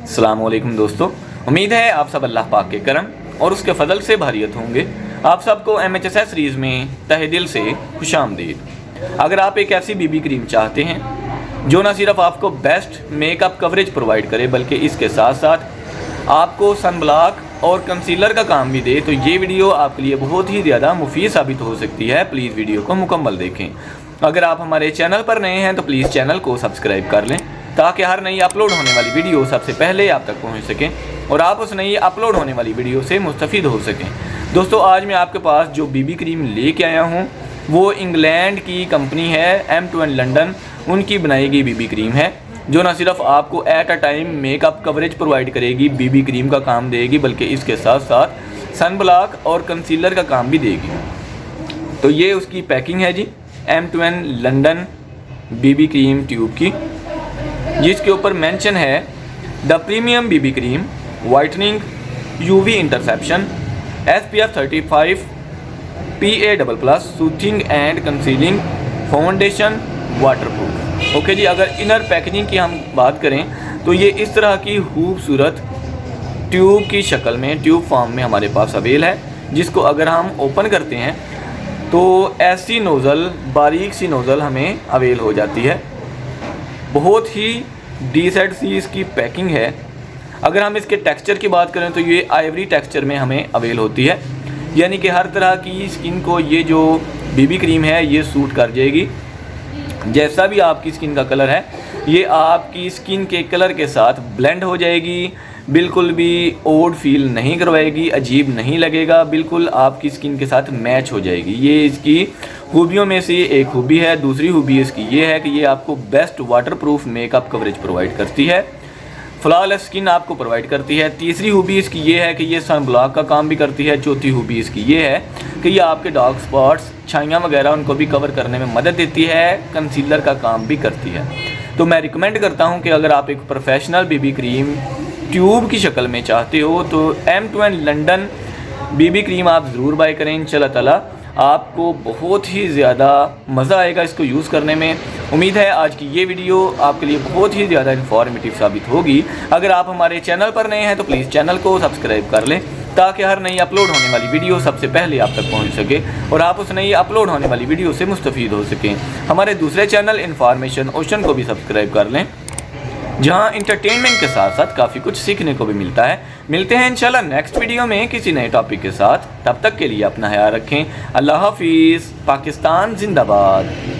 अस्सलाम वालेकुम दोस्तों, उम्मीद है आप सब अल्लाह पाक के करम और उसके फजल से भारियत होंगे। आप सबको MHSS सीरीज़ में तहे दिल से खुशामदीद। अगर आप एक ऐसी बीबी क्रीम चाहते हैं जो न सिर्फ आपको बेस्ट मेकअप कवरेज प्रोवाइड करे बल्कि इसके साथ साथ आपको सन ब्लॉक और कंसीलर का काम भी दे, तो ये वीडियो आपके लिए बहुत ही ज़्यादा मुफीद साबित हो सकती है। प्लीज़ वीडियो को मुकम्मल देखें। अगर आप हमारे चैनल पर नए हैं तो प्लीज़ चैनल को सब्सक्राइब कर लें ताकि हर नई अपलोड होने वाली वीडियो सबसे पहले आप तक पहुंच सके और आप उस नई अपलोड होने वाली वीडियो से मुस्तफ़ीद हो सकें। दोस्तों, आज मैं आपके पास जो बीबी क्रीम लेके आया हूं वो इंग्लैंड की कंपनी है M2N लंदन, उनकी बनाई गई बीबी क्रीम है जो न सिर्फ आपको at a time makeup coverage provide करेगी, बीबी क्रीम का काम देगी, बल्कि इसके साथ साथ सन ब्लॉक और कंसीलर का काम भी देगी। तो ये उसकी पैकिंग है जी, M2N London BB cream tube की, जिसके ऊपर मेंशन है the premium BB cream whitening UV interception SPF 35 PA++ soothing and concealing foundation waterproof. Okay जी, अगर इनर पैकेजिंग की हम बात करें तो ये इस तरह की खूबसूरत ट्यूब की शक्ल में, ट्यूब फॉर्म में हमारे पास अवेल है, जिसको अगर हम ओपन करते हैं तो ऐसी नोज़ल, बारीक सी नोज़ल हमें अवेल हो जाती है। बहुत ही डिसेंट सी इसकी पैकिंग है। अगर हम इसके टेक्सचर की बात करें तो ये आइवरी टेक्सचर में हमें अवेल होती है, यानी कि हर तरह की स्किन को ये जो बीबी क्रीम है ये सूट कर जाएगी। जैसा भी आपकी स्किन का कलर है ये आपकी स्किन के कलर के साथ ब्लेंड हो जाएगी, बिल्कुल भी ओड फील नहीं करवाएगी, अजीब नहीं लगेगा, बिल्कुल आपकी स्किन के साथ मैच हो जाएगी। ये इसकी खूबियों में से एक खूबी है। दूसरी खूबी इसकी ये है कि ये आपको best waterproof makeup coverage provide करती है, फ्लॉलेस स्किन आपको प्रोवाइड करती है। तीसरी खूबी इसकी ये है कि ये सन ब्लॉक का काम भी करती है। चौथी खूबी इसकी ये है कि ये आपके डार्क स्पॉट्स, छाइयाँ वगैरह उनको भी कवर करने में मदद देती है, कंसीलर का काम भी करती है। तो मैं रिकमेंड करता हूँ कि अगर आप एक प्रोफेशनल बीबी क्रीम ट्यूब की शक्ल में चाहते हो तो M2N लंदन बीबी क्रीम आप ज़रूर बाय करें। इंशाल्लाह ताला आपको बहुत ही ज़्यादा मज़ा आएगा इसको यूज़ करने में। उम्मीद है आज की ये वीडियो आपके लिए बहुत ही ज़्यादा इन्फॉर्मेटिव साबित होगी। अगर आप हमारे चैनल पर नए हैं तो प्लीज़ चैनल को सब्सक्राइब कर लें ताकि हर नई अपलोड होने वाली वीडियो सबसे पहले आप तक पहुंच सके और आप उस नई अपलोड होने वाली वीडियो से मुस्तफ़ीद हो सकें। हमारे दूसरे चैनल इन्फॉर्मेशन ओशन को भी सब्सक्राइब कर लें, जहां इंटरटेनमेंट के साथ साथ काफ़ी कुछ सीखने को भी मिलता है। मिलते हैं इंशाल्लाह नेक्स्ट वीडियो में किसी नए टॉपिक के साथ। तब तक के लिए अपना ख्याल रखें। अल्लाह हाफिज़। पाकिस्तान जिंदाबाद।